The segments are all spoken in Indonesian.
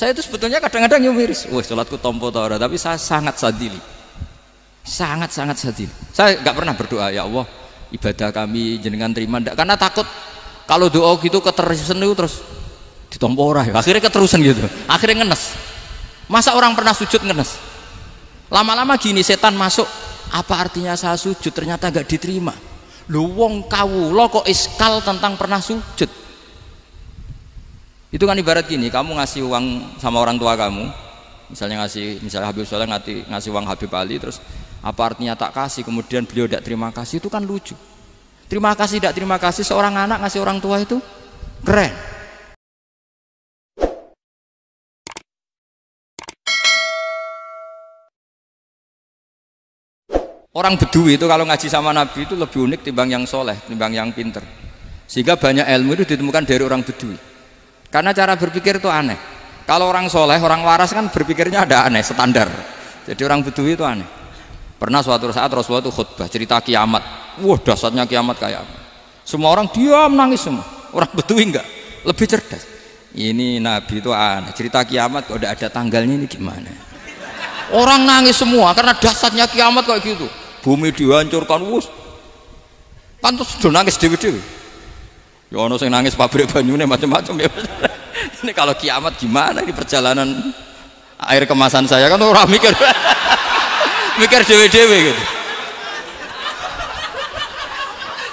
Saya itu sebetulnya kadang-kadang miris, wah sholatku tompo ora, tapi saya sangat sadili, sangat sadili. Saya nggak pernah berdoa ya Allah ibadah kami jenengan terima ndak, karena takut kalau doa gitu keterusan itu terus ditompo ora, akhirnya keterusan gitu, akhirnya ngenes. Masa orang pernah sujud ngenes? Lama-lama gini setan masuk, apa artinya saya sujud ternyata nggak diterima. Lu wong kawula kok iskal tentang pernah sujud. Itu kan ibarat gini, kamu ngasih uang sama orang tua kamu, misalnya Habib Soleh ngasih uang Habib Ali, terus apa artinya tak kasih, kemudian beliau tidak terima kasih, itu kan lucu. Terima kasih tidak terima kasih, seorang anak ngasih orang tua itu keren. Orang Bedui itu kalau ngaji sama Nabi itu lebih unik timbang yang soleh, timbang yang pinter. Sehingga banyak ilmu itu ditemukan dari orang Bedui. Karena cara berpikir itu aneh. Kalau orang soleh, orang waras kan berpikirnya ada aneh, standar. Jadi orang Bedui itu aneh. Pernah suatu saat Rasulullah itu khutbah cerita kiamat. Wah, dahsyatnya kiamat kayak apa? Semua orang diam nangis semua. Orang Bedui enggak, lebih cerdas. Ini Nabi itu aneh. Cerita kiamat kok udah ada tanggalnya, ini gimana? Orang nangis semua karena dahsyatnya kiamat kayak gitu. Bumi dihancurkan, wus. Kan terus sudah nangis dewi-dewi. Ya ono sing nangis pabrik banyune macam-macam ya. Ini kalau kiamat gimana ini perjalanan air kemasan saya kan orang mikir mikir dewe-dewe gitu.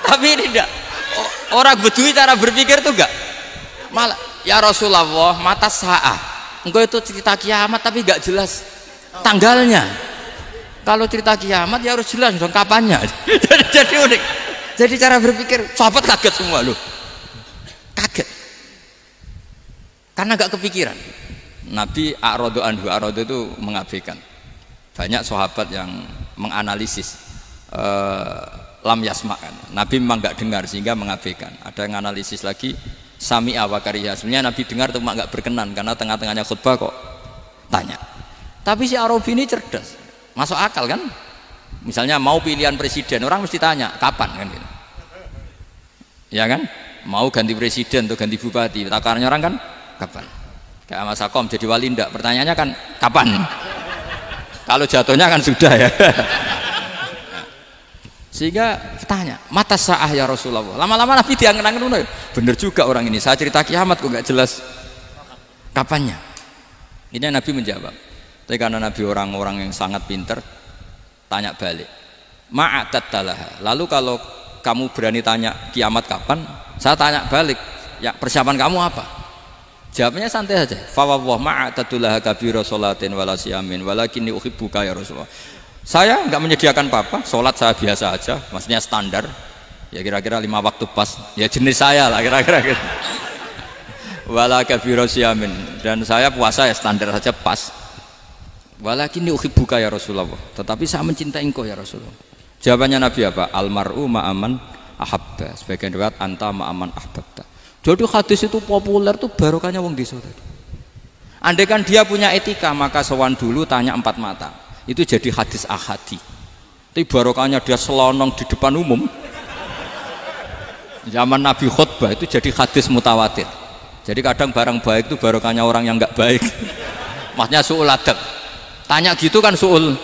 Tapi ini enggak. Orang Bedui cara berpikir tuh enggak. Malah ya Rasulullah mata sa'ah. Engkau itu cerita kiamat tapi enggak jelas tanggalnya. Kalau cerita kiamat ya harus jelas dong kapannya. Jadi unik. Jadi cara berpikir sahabat kaget semua loh. Kaget karena gak kepikiran. Nabi a'radu anhu, a'radu itu mengabaikan. Banyak sahabat yang menganalisis lam yasma'kan, Nabi memang gak dengar sehingga mengabaikan. Ada yang analisis lagi sami'a wa kariha, sebenarnya Nabi dengar cuma gak berkenan karena tengah-tengahnya khutbah kok tanya. Tapi si Arabi ini cerdas, masuk akal kan. Misalnya mau pilihan presiden, orang mesti tanya kapan kan gitu. Ya kan, mau ganti presiden atau ganti bupati, takarannya orang kan kapan? Kayak Mas Akom jadi wali ndak, pertanyaannya kan kapan? Kalau jatuhnya kan sudah ya. Sehingga tanya mata sa'ah ya Rasulullah. Lama-lama Nabi diangen-angen, bener juga orang ini, saya cerita kiamat kok gak jelas kapannya. Ini Nabi menjawab. Tapi karena Nabi orang-orang yang sangat pinter, tanya balik, ma'atat talaha. Lalu kalau kamu berani tanya kiamat kapan, saya tanya balik, ya persiapan kamu apa? Jawabnya santai saja. Fa wallah ma'atatullaha kabira sholatin wala siyamin walakinni uhibbuka ya Rasulullah. Saya enggak menyediakan apa-apa, sholat saya biasa aja, maksudnya standar. Ya kira-kira 5 waktu pas. Ya jenis saya lah kira-kira gitu. Wala kabira siyamin, dan saya puasa ya standar saja pas. Walakinni uhibbuka ya Rasulullah. Tetapi saya mencintai engkau ya Rasulullah. Jawabannya Nabi apa? Almar'u ma'aman ahabba. Sebagian riwayat anta ma'aman ahbabta. Jadi hadis itu populer tuh barokahnya wong desa tadi. Andai kan dia punya etika, maka sowan dulu tanya 4 mata. Itu jadi hadis ahadi. Tapi barokahnya dia selonong di depan umum. Zaman Nabi khutbah itu jadi hadis mutawatir. Jadi kadang barang baik itu barokahnya orang yang enggak baik. Maksudnya su'ul adab. Tanya gitu kan su'ul.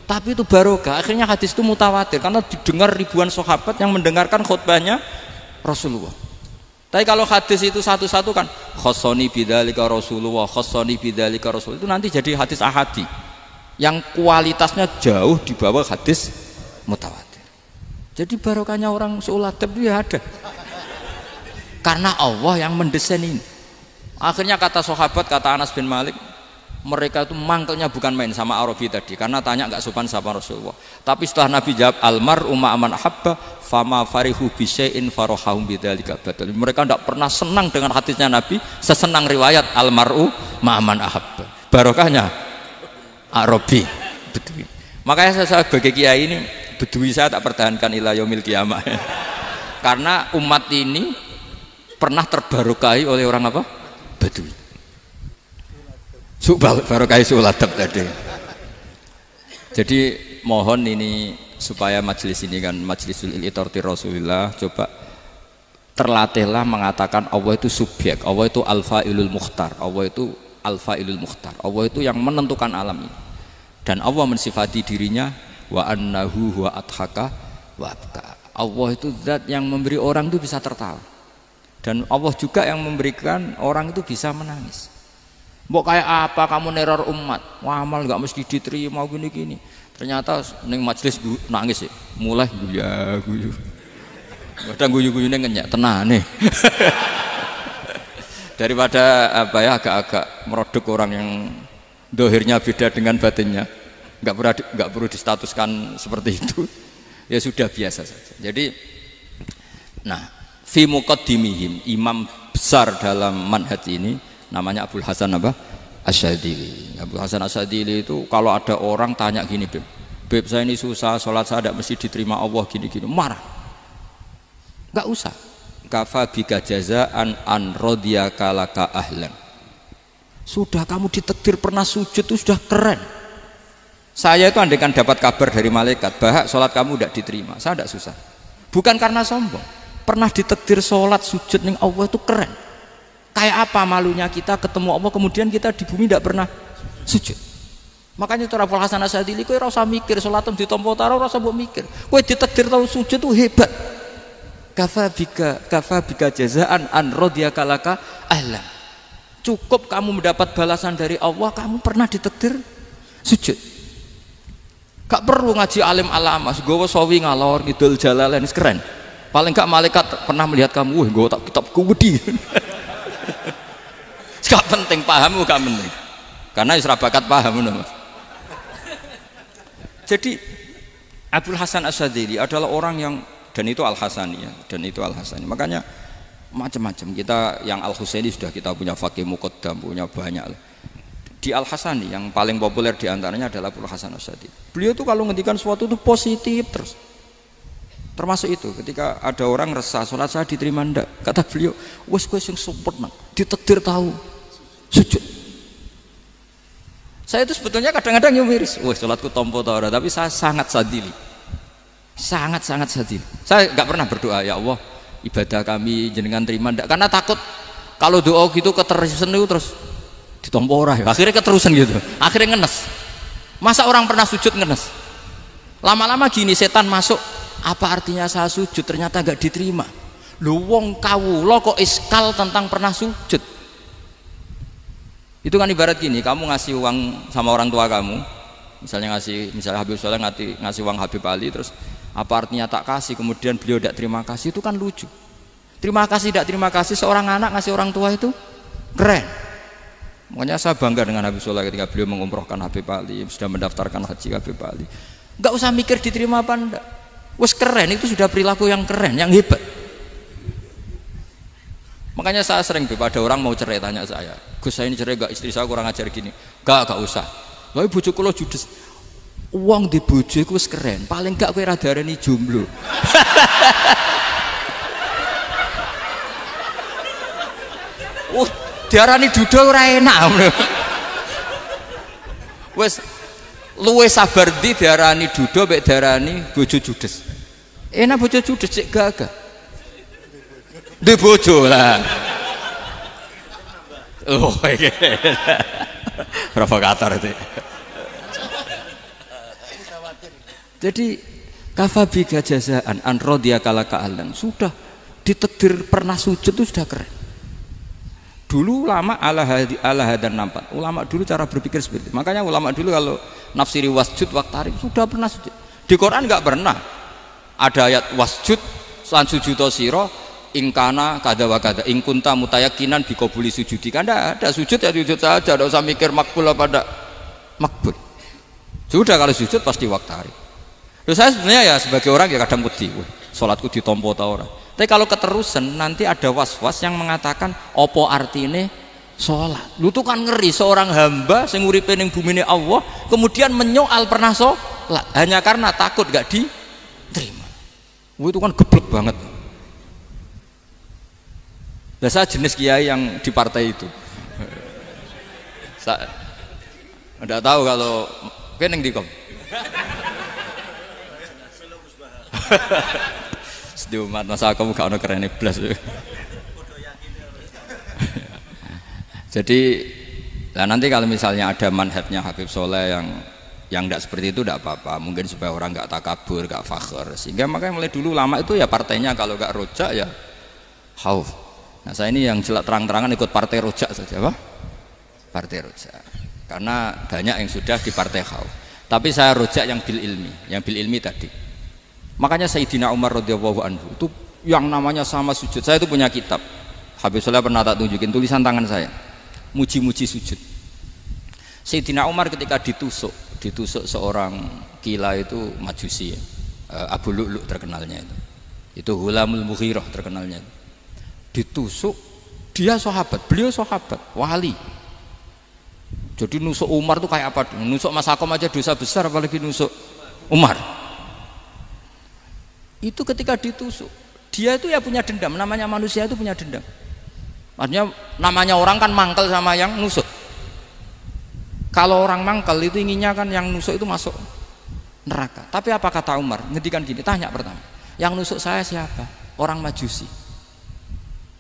Tapi itu barokah, akhirnya hadis itu mutawatir karena didengar ribuan sahabat yang mendengarkan khutbahnya Rasulullah. Tapi kalau hadis itu satu-satu kan khossoni bidzalika Rasulullah, khossoni bidzalika Rasul, itu nanti jadi hadis ahadi yang kualitasnya jauh di bawah hadis mutawatir. Jadi barokahnya orang su'ul adab itu ya ada. Karena Allah yang mendesain ini. Akhirnya kata sahabat, kata Anas bin Malik, mereka itu mangkelnya bukan main sama Arabi tadi karena tanya nggak sopan sama Rasulullah. Tapi setelah Nabi jawab almar'u ma'aman ahabba fama farihu bisyai'in farahahum bidzalika badal. Mereka tidak pernah senang dengan hadisnya Nabi sesenang riwayat almar'u ma'aman ahabba. Barokahnya Arabi Bedui. Makanya saya sebagai kiai ini Bedui saya tak pertahankan ila yaumil qiyamah. Karena umat ini pernah terbarokahi oleh orang apa? Bedui. Barokah su'ul adab tadi. Jadi mohon ini supaya majelis ini kan majlisul iltorti Rasulullah, coba terlatihlah mengatakan Allah itu subjek, Allah itu al-fa'ilul mukhtar, Allah itu al-fa'ilul mukhtar. Allah itu yang menentukan alam ini. Dan Allah mensifati dirinya wa annahu huwa adhaka wa abka. Allah itu zat yang memberi orang itu bisa tertawa. Dan Allah juga yang memberikan orang itu bisa menangis. Mbok kayak apa kamu neror umat? Wah, amal enggak mesti diterima gini-gini. Ternyata ning majelis nangis ya. Mulai guyu. Kadang guyu-guyune ngenyek tenane. Daripada apa ya agak-agak merodok orang yang dohirnya beda dengan batinnya, nggak perlu distatuskan seperti itu. Ya sudah biasa saja. Jadi, nah, fi muqaddimihim, imam besar dalam manhaj ini namanya Abul Hasan apa? Asyadzili. Abul Hasan Asyadzili itu kalau ada orang tanya gini, Beb saya ini susah, sholat saya tidak mesti diterima Allah gini-gini, marah. Nggak usah. Kafa bika jazaan an radiyaka laka ahlan. Sudah kamu ditakdir pernah sujud itu sudah keren. Saya itu andaikan dapat kabar dari malaikat bahwa sholat kamu tidak diterima, saya tidak susah. Bukan karena sombong. Pernah ditakdir sholat sujud ning Allah itu keren. Kayak apa malunya kita ketemu Allah kemudian kita di bumi tidak pernah sujud. Makanya cara Abul Hasan Asyadzili kowe ora usah mikir sholat ditampa ora usah mbok mikir. Kowe ditakdir tahu sujud itu hebat. Kafa bika jazaan an radiyaka laka ahlan. Cukup kamu mendapat balasan dari Allah, kamu pernah ditakdir sujud. Gak perlu ngaji alim alamas, gowo sawi ngalor ngidul jalalain keren. Paling gak malaikat pernah melihat kamu, wah gowo tak kitab kuwedi. Gak penting paham gak penting. Karena isra bakat paham ngono. Jadi Abul Hasan Asyadzili adalah orang yang dan itu Al-Hasani ya, dan itu Al-Hasani. Makanya macam-macam kita yang Al-Husaini sudah kita punya Faqih Muqaddam, punya banyak. Di Al-Hasani yang paling populer diantaranya adalah Abul Hasan Asyadzili. Beliau tuh kalau ngendikan sesuatu itu positif terus. Termasuk itu ketika ada orang resah sholat saya diterima ndak, kata beliau, wes kowe sing sempurna, ditakdir tahu sujud. Saya itu sebetulnya kadang-kadang miris, wes sholatku tompo ta ora, tapi saya sangat sadili. Sangat-sangat sadil. Saya nggak pernah berdoa ya Allah ibadah kami jenengan terima ndak, karena takut kalau doa gitu keterusan itu terus ditompo ora ya. Akhirnya keterusan gitu. Akhirnya ngenes. Masa orang pernah sujud ngenes? Lama-lama gini setan masuk. Apa artinya saya sujud ternyata nggak diterima? Lu wong kawula kok iskal tentang pernah sujud. Itu kan ibarat gini, kamu ngasih uang sama orang tua kamu, misalnya Habib Soleh ngasih uang Habib Ali, terus apa artinya tak kasih kemudian beliau tidak terima kasih, itu kan lucu. Terima kasih tidak terima kasih seorang anak ngasih orang tua itu keren. Makanya saya bangga dengan Habib Soleh ketika beliau mengumrohkan Habib Ali, sudah mendaftarkan haji Habib Ali. Nggak usah mikir diterima apa enggak, wes keren, itu sudah perilaku yang keren, yang hebat. Makanya saya sering ada orang mau cerai tanya saya, Gus saya ini cerai gak, istri saya kurang ajar gini. Gak usah. Tapi bojo kula judes. Uang di bojo iku wis keren, paling gak kowe ra darani jomblo. Diarani duda ora enak. Wis luwe sabar ndi diarani duda mek diarani bojo judes. Enak bojo judes cek gagah. Di bojo lah. Oh, iki. Provokator itu. Jadi kafabiga jazaan an radiyaka laka ahlan, sudah ditakdir pernah sujud itu sudah keren. Dulu ulama ala hadan nampak. Ulama dulu cara berpikir seperti itu. Makanya ulama dulu kalau nafsiri wasjud waqtarib sudah pernah sujud. Di Quran enggak pernah ada ayat wasjud san sujudo siro ingkana kada wa kada ingkunta mutayakinan bikobuli sujudi. Kan ada sujud ya sujud saja, tidak usah mikir makbul apa tidak makbul. Sudah kalau sujud pasti waqtarib. Terus saya sebenarnya ya sebagai orang ya kadang wedi, sholatku ditompo ta ora. Tapi kalau keterusan nanti ada was-was yang mengatakan opo artine sholat. Lu tuh kan ngeri seorang hamba sing uripe ning bumine Allah kemudian menyoal pernah sholat hanya karena takut gak diterima. Itu kan geblek banget. Nah, saya jenis kiai yang di partai itu. Saya enggak tahu kalau keneng dikom. Sedih umat masa kamu gak ada keren blas. Jadi Nah nanti kalau misalnya ada manhajnya Habib Soleh yang tidak seperti itu tidak apa-apa, mungkin supaya orang nggak takabur, nggak fakhr, sehingga makanya mulai dulu lama itu ya partainya kalau nggak rojak ya khauf. Nah saya ini yang jelas terang-terangan ikut partai rojak saja, apa? Partai rojak, karena banyak yang sudah di partai khauf. Tapi saya rojak yang bil ilmi tadi. Makanya Sayyidina Umar radhiyallahu anhu itu yang namanya sama sujud. Saya itu punya kitab, Habib Soleh pernah tak tunjukin tulisan tangan saya, muji-muji sujud. Sayyidina Umar ketika ditusuk seorang kila itu Majusi ya. Abu Lu'lu' terkenalnya itu Hulamul Mughirah terkenalnya, ditusuk, dia sahabat, beliau sahabat wali. Jadi nusuk Umar tuh kayak apa? Nusuk Mas Hakom aja dosa besar, apalagi nusuk Umar. Itu ketika ditusuk, dia itu ya punya dendam, namanya manusia itu punya dendam. Maksudnya namanya orang kan mangkel sama yang nusuk. Kalau orang mangkel itu inginnya kan yang nusuk itu masuk neraka. Tapi apa kata Umar? Ngendikan gini, tanya pertama, yang nusuk saya siapa? Orang Majusi.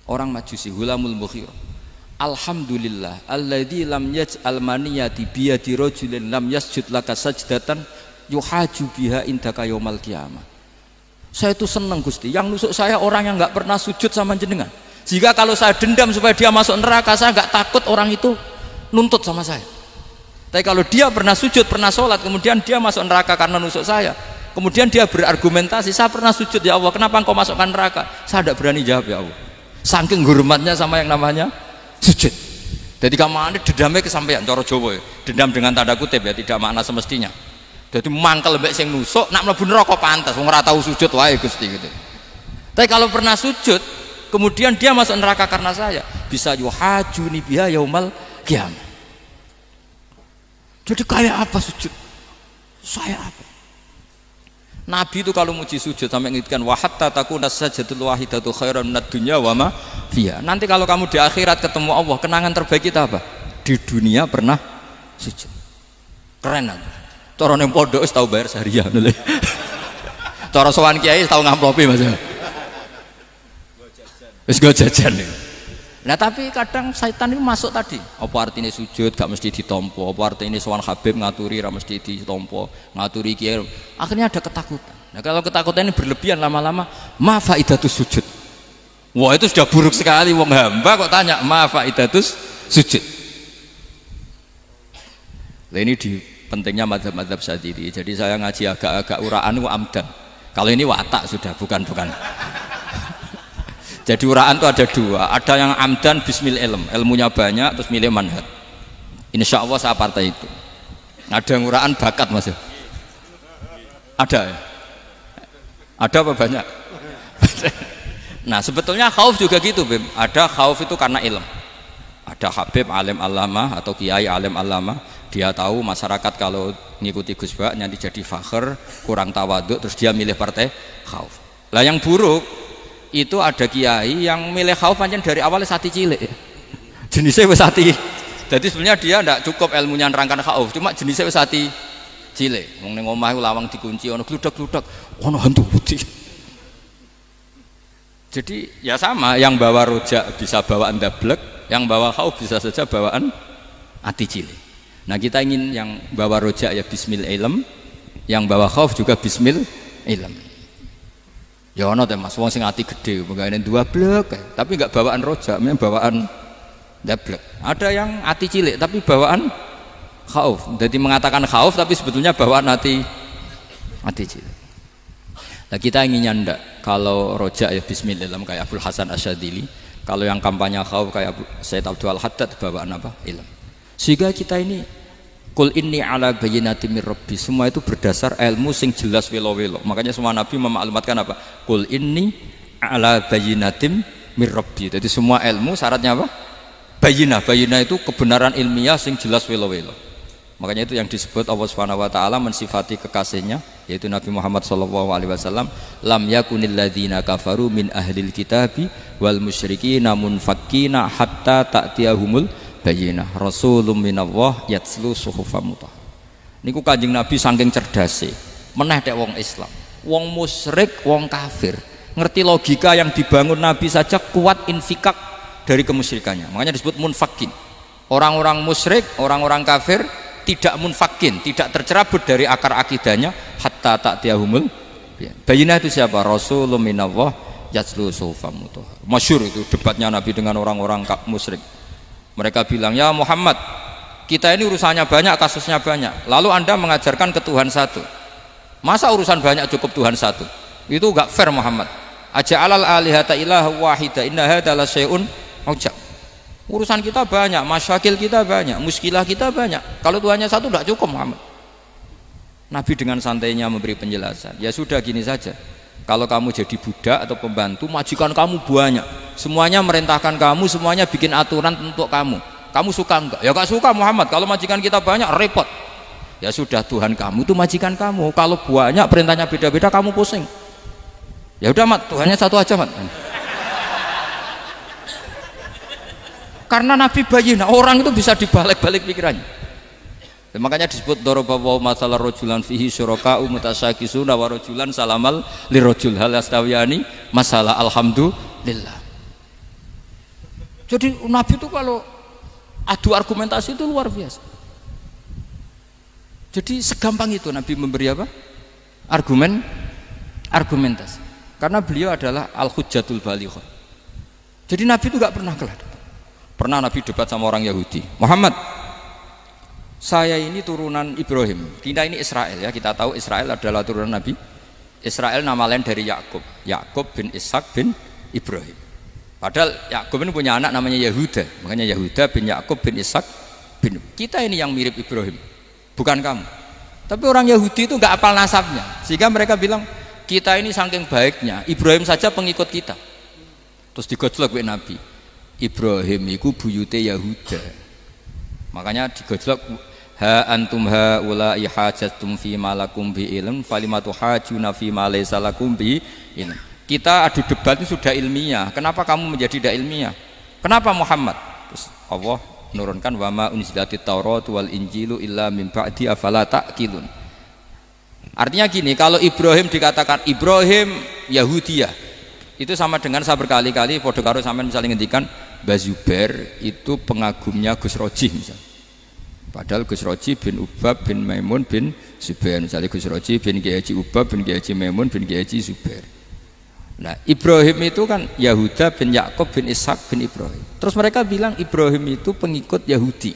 Orang Majusi, Hulamul Mughirah. Alhamdulillah alladzi lam yaj'al maniyati biyadi rajulin lam yasjud laka sajdatan yuhaju biha indaka yaumal qiyamah. Saya itu senang Gusti, yang nusuk saya orang yang nggak pernah sujud sama jenengan. Jika kalau saya dendam supaya dia masuk neraka, saya nggak takut orang itu nuntut sama saya. Tapi kalau dia pernah sujud, pernah sholat, kemudian dia masuk neraka karena nusuk saya, kemudian dia berargumentasi, saya pernah sujud ya Allah, kenapa engkau masukkan neraka? Saya tidak berani jawab ya Allah, saking hormatnya sama yang namanya sujud. Jadi kamane dendamnya kesampaian cara Jawa ya. Dendam dengan tanda kutip ya, tidak makna semestinya. Jadi mangkel mbek sing nusuk nak mlebu neraka pantas wong ora tau sujud wae Gusti gitu. Tapi kalau pernah sujud kemudian dia masuk neraka karena saya, bisa yuhajuni biha yaumal qiyamah. Jadi kayak apa sujud? Saya apa? Nabi itu kalau muji sujud sampai ngingatkan wa hatta takuna sajdatul wahidatu khairan minad dunya wa ma fiha. Nanti kalau kamu di akhirat ketemu Allah, kenangan terbaik kita apa? Di dunia pernah sujud. Keren aja. Cara ning pondok wis tau bayar seharian lho. Cara sowan kiai tau ngamplopi Mas. Wis go jajan. Nah tapi kadang syaitan itu masuk tadi. Apa artinya sujud gak mesti ditompo, apa artinya sowan Habib ngaturi ra mesti ditompo, ngaturi kiai. Akhirnya ada ketakutan. Nah kalau ketakutan ini berlebihan lama-lama, ma faidatus sujud. Wah itu sudah buruk sekali, wong hamba kok tanya ma faidatus sujud. Nah ini di pentingnya mazhab-mazhab Syadzili. Jadi saya ngaji agak-agak uraan wa amdan. Kalau ini watak sudah bukan. Jadi uraan itu ada dua, ada yang amdan bismil ilmunya banyak terus milih manhaj. Insya Allah saya partai itu. Ada yang uraan bakat Mas. Ada ya? Ada apa banyak? Nah sebetulnya khauf juga gitu Bim. Ada khauf itu karena ilm. Ada Habib alim alama atau kiai alim alama, dia tahu masyarakat kalau ngikuti Gus Bak nanti jadi fakhr, kurang tawaduk, terus dia milih partai khauf. Lah yang buruk itu ada kiai yang milih khauf pancen dari awalnya sati cilik ya. Jenisnya wis sati. Jadi sebenarnya dia tidak cukup ilmunya nerangkan khauf, cuma jenisnya wis sati cilik. Wong ning omah lawang dikunci ono gludak-gludak, ono hantu putih. Jadi ya sama, yang bawa rojak bisa bawaan dablek, yang bawa khauf bisa saja bawaan ati cilik. Nah kita ingin yang bawa rojak ya bismil ilm, yang bawa khauf juga bismil ilm. Ya ono teh Mas, wong sing ati gede, pegawene dua blek, tapi enggak bawaan rojak, memang bawaan dablek. Ada yang ati cilik tapi bawaan khauf. Jadi mengatakan khauf tapi sebetulnya bawaan ati cilik. Nah kita inginnya ndak, kalau rojak ya bismillah kayak Abdul Hasan Asyadzili, kalau yang kampanye khauf kayak Said Abdul Haddad bawaan apa? Ilm. Sehingga kita ini Qul inni ala bayyinatin mir rabbi, semua itu berdasar ilmu sing jelas welo-welo. Makanya semua nabi memaklumatkan apa? Qul inni ala bayyinatin mir rabbi. Jadi semua ilmu syaratnya apa? Bayyinah. Bayyinah itu kebenaran ilmiah sing jelas welo-welo. Makanya itu yang disebut Allah Subhanahu wa taala mensifati kekasihnya yaitu Nabi Muhammad sallallahu alaihi wasallam, lam yakunil ladzina kafaru min ahlil kitabi wal musyrikina munfakkina hatta ta'tiyahumul bayyinah rasulun minallah yatslu suhufam mutahhar. Niku Kanjeng Nabi saking cerdase meneh tek wong Islam, wong musyrik, wong kafir ngerti logika yang dibangun Nabi saja kuat infikak dari kemusyrikannya, makanya disebut munfakin. Orang-orang musyrik, orang-orang kafir tidak munfakin, tidak tercerabut dari akar akidahnya hatta ta'tiyahumul bayyinah. Itu siapa? Rasulun minallah yatlu suhufan mutahhar. Masyhur itu debatnya Nabi dengan orang-orang musyrik. Mereka bilang, "Ya Muhammad, kita ini urusannya banyak, kasusnya banyak. Lalu Anda mengajarkan ke Tuhan satu. Masa urusan banyak cukup Tuhan satu? Itu enggak fair Muhammad. Aja'alal alihata ilaha wahida inna hadza la syai'un ujab." Urusan kita banyak, masyakil kita banyak, muskilah kita banyak. Kalau Tuhannya satu tidak cukup Muhammad. Nabi dengan santainya memberi penjelasan. Ya sudah gini saja. Kalau kamu jadi budak atau pembantu, majikan kamu banyak. Semuanya merintahkan kamu, semuanya bikin aturan untuk kamu. Kamu suka enggak? Ya enggak suka Muhammad. Kalau majikan kita banyak repot. Ya sudah, Tuhan kamu itu majikan kamu. Kalau banyak perintahnya beda-beda kamu pusing. Ya udah Mat, Tuhannya satu aja Mat. Karena Nabi bayyinah, orang itu bisa dibalik-balik pikirannya. Dan makanya disebut daraballahu masalah rajulan fihi syuraka'u mutasyakisuna wa rajulan salamal lirajul hal yastawiyani masalah alhamdulillah. Jadi Nabi itu kalau adu argumentasi itu luar biasa. Jadi segampang itu Nabi memberi apa? Argumentasi. Karena beliau adalah al-hujjatul balighah. Jadi Nabi itu gak pernah kalah. Pernah Nabi debat sama orang Yahudi, Muhammad, saya ini turunan Ibrahim, kita ini Israel ya, kita tahu Israel adalah turunan Nabi. Israel nama lain dari Yakub, Yakub bin Ishak bin Ibrahim. Padahal Yakub ini punya anak namanya Yahuda, makanya Yahuda bin Yakub bin Ishak bin. Kita ini yang mirip Ibrahim, bukan kamu. Tapi orang Yahudi itu nggak apal nasabnya, sehingga mereka bilang kita ini saking baiknya, Ibrahim saja pengikut kita. Terus digojlok oleh Nabi. Ibrahim iku buyute Yahuda. Makanya digojlok ha antum ha ulai hajatum fi malakum bi ilm falimatu hajuna fi ma laysa lakum bi ilm. Kita adu debat itu sudah ilmiah. Kenapa kamu menjadi tidak ilmiah? Kenapa Muhammad? Terus Allah menurunkan wa ma unzilatit Taurat wal Injilu illa min ba'di afala ta'qilun. Artinya gini, kalau Ibrahim dikatakan Ibrahim Yahudiyah, itu sama dengan saya berkali-kali podo karo sampean misalnya ngendikan Mbah Zubair itu pengagumnya Gus Roji misalnya. Padahal Gus Roji bin Ubab bin Maimun bin Zubair, misalnya Gus Roji bin Kiai Haji Ubab bin Kiai Haji Maimun bin Kiai Haji Zubair. Nah Ibrahim itu kan Yahuda bin Yakub bin Ishak bin Ibrahim. Terus mereka bilang Ibrahim itu pengikut Yahudi.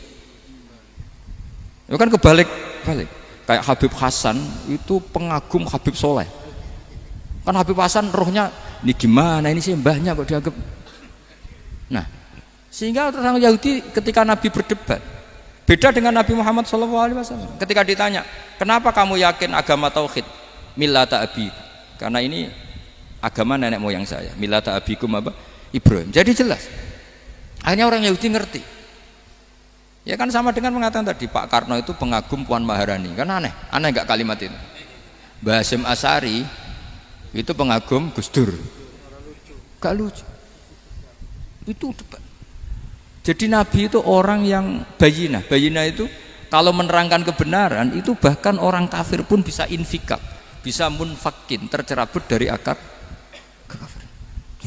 Itu kan kebalik-balik. Kayak Habib Hasan itu pengagum Habib Soleh. Kan Habib Hasan rohnya ini gimana ini sih mbahnya kok dianggap. Nah sehingga orang Yahudi ketika Nabi berdebat beda dengan Nabi Muhammad SAW. Ketika ditanya kenapa kamu yakin agama tauhid millata abi, karena ini agama nenek moyang saya, millata abikum apa? Ibrahim. Jadi jelas akhirnya orang Yahudi ngerti. Ya kan sama dengan mengatakan tadi Pak Karno itu pengagum Puan Maharani, kan aneh nggak kalimat itu. Mbah Hasyim Asy'ari itu pengagum Gus Dur, gak lucu itu debat. Jadi Nabi itu orang yang bayyinah itu kalau menerangkan kebenaran itu bahkan orang kafir pun bisa infikak, bisa munfakin, tercerabut dari akar kekafiran.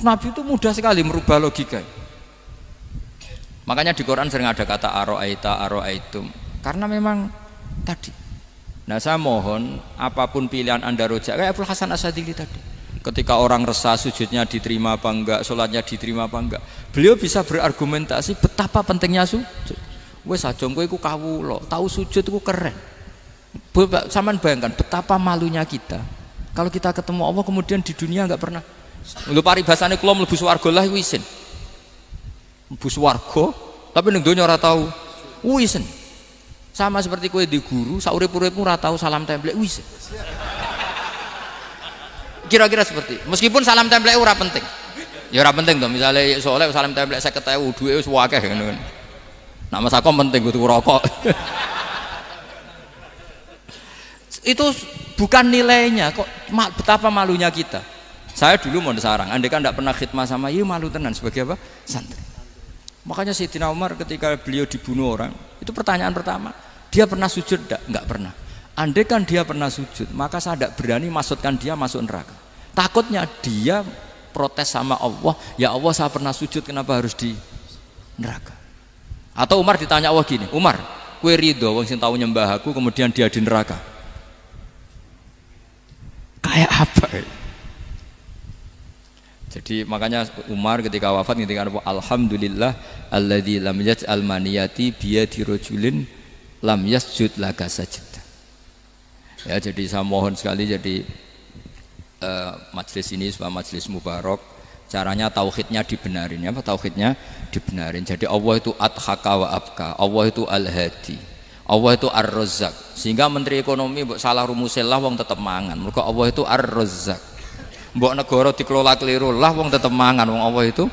Nabi itu mudah sekali merubah logika. Makanya di Quran sering ada kata aro'aitum, karena memang tadi. Nah saya mohon apapun pilihan anda rojak kayak Abdul Hasan Asadili tadi, ketika orang resah sujudnya diterima apa enggak, sholatnya diterima apa enggak, beliau bisa berargumentasi betapa pentingnya sujud. Wes aja kowe iku kawula, tahu sujud itu keren. Saman bayangkan betapa malunya kita kalau kita ketemu Allah kemudian di dunia enggak pernah. Lho paribasane kula mlebu swarga lah isin. Mlebu swarga tapi ning donya ora tahu isin. Sama seperti kowe di guru saurip-uripmu ora tahu salam templek wis. Kira-kira seperti meskipun salam templek ora penting. Ya ora penting to, misale soalnya salam templek 50.000 duwe wis akeh ngono. Nah Mas Akom penting kudu rokok. Itu bukan nilainya kok, betapa malunya kita. Saya dulu mau sarang, andai kan tidak pernah khidmah sama iya malu tenan sebagai apa? Santri. Makanya Sayyidina Umar ketika beliau dibunuh orang, itu pertanyaan pertama, dia pernah sujud enggak? Enggak pernah. Andai kan dia pernah sujud, maka saya tidak berani masukkan dia masuk neraka. Takutnya dia protes sama Allah, ya Allah saya pernah sujud kenapa harus di neraka? Atau Umar ditanya Allah gini, Umar, kue ridho wong sing tahu nyembah aku kemudian dia di neraka. Kayak apa? Jadi makanya Umar ketika wafat ketika alhamdulillah alladzi lam yaj'al maniyati biyadi rajulin lam yasjud laka sajda. Ya, jadi saya mohon sekali jadi majelis ini sebuah majelis mubarak, caranya tauhidnya dibenarin ya, tauhidnya dibenarin. Jadi Allah itu adhaka wa abka, Allah itu al-hadi, Allah itu ar-razzaq. Sehingga menteri ekonomi mbok salah rumusillah wong tetep mangan. Mergo Allah itu ar-razzaq. Mbok negara dikelola keliru lah wong tetep mangan, wong Allah itu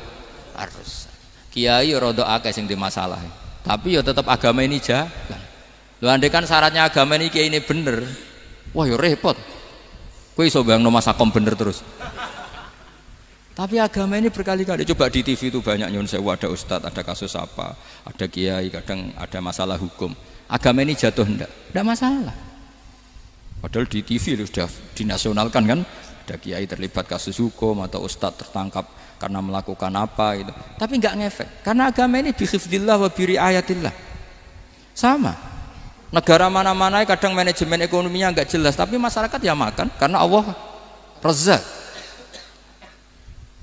ar-razzaq. Kiai rada akeh sing di masalah. Tapi ya tetep agama ini jalan. Lho andai kan syaratnya agama ini kiai ini bener, wah ya repot. Kowe iso bayangno masakom bener terus. Tapi agama ini berkali-kali coba di TV itu banyak nyun sewu, ada ustadz, ada kasus apa, ada kiai, kadang ada masalah hukum. Agama ini jatuh enggak masalah. Padahal di TV itu sudah dinasionalkan kan, ada kiai terlibat kasus hukum atau ustadz tertangkap karena melakukan apa gitu. Tapi enggak ngefek karena agama ini bihifdillah wa biriayatillah. Sama. Negara mana-mana kadang manajemen ekonominya enggak jelas, tapi masyarakat ya makan karena Allah Razzaq.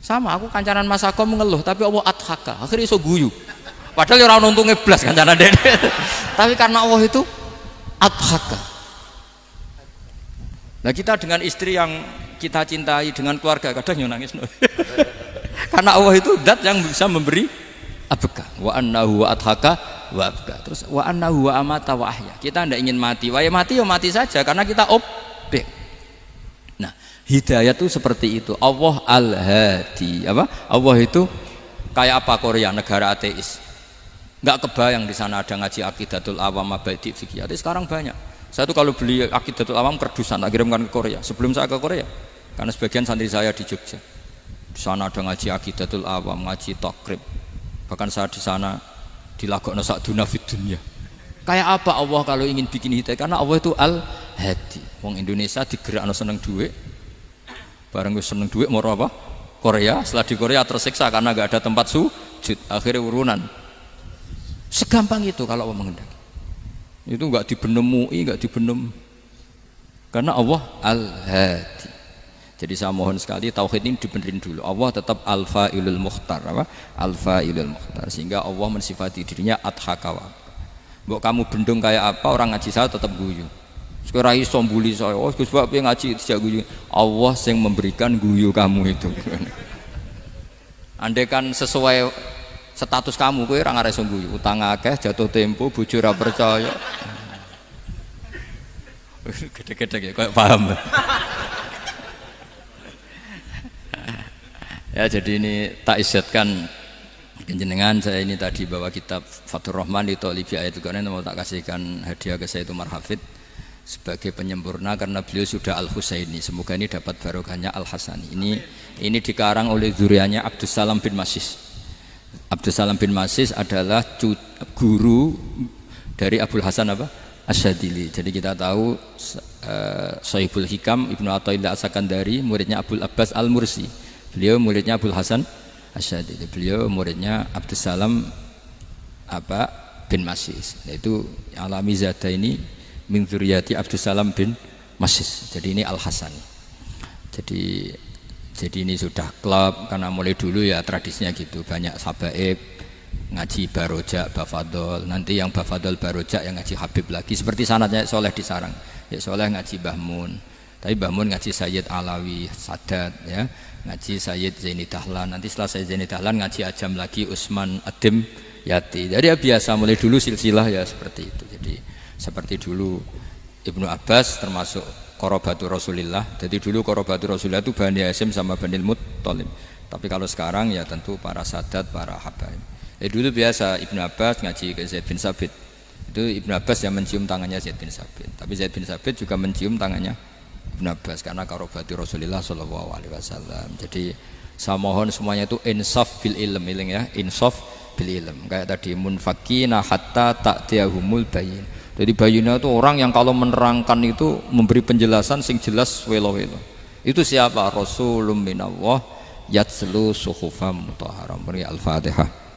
Sama, aku kancanan Mas Ako mengeluh, tapi Allah adhaka, akhirnya iso guyu. Padahal orang untungnya blas kancanan dede. Tapi karena Allah itu adhaka. Nah kita dengan istri yang kita cintai, dengan keluarga kadang nangis. Karena Allah itu zat yang bisa memberi abka. Wa annahu wa adhaka wa abka. Terus wa annahu wa amata wa ahya. Kita tidak ingin mati, wah ya mati ya mati saja karena kita objek. Nah, hidayah itu seperti itu. Allah al-hadi. Apa? Allah itu kayak apa Korea, negara ateis. Enggak kebayang di sana ada ngaji Aqidatul Awam Abadi Fikih. Tapi sekarang banyak. Saya tuh kalau beli Aqidatul Awam kerdusan tak kirimkan ke Korea. Sebelum saya ke Korea, karena sebagian santri saya di Jogja. Di sana ada ngaji Aqidatul Awam, ngaji takrib. Bahkan saya di sana dilagokno sak duna fid dunya. Kayak apa Allah kalau ingin bikin hidayah? Karena Allah itu al-hadi. Wong Indonesia digerakno seneng duit. Bareng wis seneng duit mau apa? Korea. Setelah di Korea tersiksa karena enggak ada tempat sujud. Akhirnya urunan. Segampang itu kalau Allah menghendaki. Itu enggak dibenem MUI, enggak dibenem. Karena Allah al-hadi. Jadi saya mohon sekali tauhid ini dibenerin dulu. Allah tetap al-fa'ilul mukhtar, apa? Al-fa'ilul mukhtar. Sehingga Allah mensifati dirinya adhaka wa abka. Mbok kamu bendung kayak apa, orang ngaji saya tetap guyu. Sekarang iso mbuli saya, oh Gus Bab ngaji tidak guyu. Allah yang memberikan guyu kamu itu. Andai kan sesuai status kamu, kowe ora ngarep guyu. Utang akeh, jatuh tempo, bojo ora percaya. Gede-gede ya, kayak paham. Ya jadi ini tak isyatkan jenengan saya ini tadi bawa kitab Fathur Rahman di Thalibi Ayatul Quran, mau tak kasihkan hadiah ke saya itu Marhafid sebagai penyempurna karena beliau sudah Al-Husaini. Semoga ini dapat barokahnya Al-Hasani. Ini dikarang oleh zurianya Abdus Salam bin Masis. Abdus Salam bin Masis adalah guru dari Abul Hasan apa? Asyadili. Jadi kita tahu Sahibul Hikam Ibnu Athaillah As-Sakandari muridnya Abul Abbas Al-Mursi. Beliau muridnya Abul Hasan Asyadili. Beliau muridnya Abdus Salam bin Masis. Yaitu alami zada ini min dzurriyyati Abdus Salam bin Masis. Jadi ini Al-Hasani. Jadi ini sudah klub karena mulai dulu ya tradisinya gitu. Banyak sabaib ngaji barojak, bafadol. Nanti yang bafadol barojak yang ngaji Habib lagi. Seperti sanadnya Soleh di Sarang. Ya Soleh ngaji Mbah Mun. Tapi Mbah Mun ngaji Sayyid Alawi Sadat ya. Ngaji Sayyid Zaini Dahlan, nanti setelah Sayyid Zaini Dahlan ngaji Ajam lagi Usman Adim Yati. Jadi ya biasa mulai dulu silsilah ya seperti itu. Jadi seperti dulu Ibnu Abbas termasuk Qorobatu Rasulillah. Jadi dulu Qorobatu Rasulillah itu Bani Hasyim sama Bani Muttalib. Tapi kalau sekarang ya tentu para sadat, para habaib. Dulu biasa Ibnu Abbas ngaji ke Zaid bin Sabit. Itu Ibnu Abbas yang mencium tangannya Zaid bin Sabit. Tapi Zaid bin Sabit juga mencium tangannya Ibnu Abbas karena karobati Rasulullah Shallallahu Alaihi Wasallam. Jadi saya mohon semuanya itu insaf bil ilm, ya, insaf bil ilm. Kayak tadi munfakina hatta ta'tiyahumul bayin. Jadi bayinnya itu orang yang kalau menerangkan itu memberi penjelasan sing jelas welo-welo. Itu siapa? Rasulun minallah yatslu suhufam mutahharam. Al-Fatihah.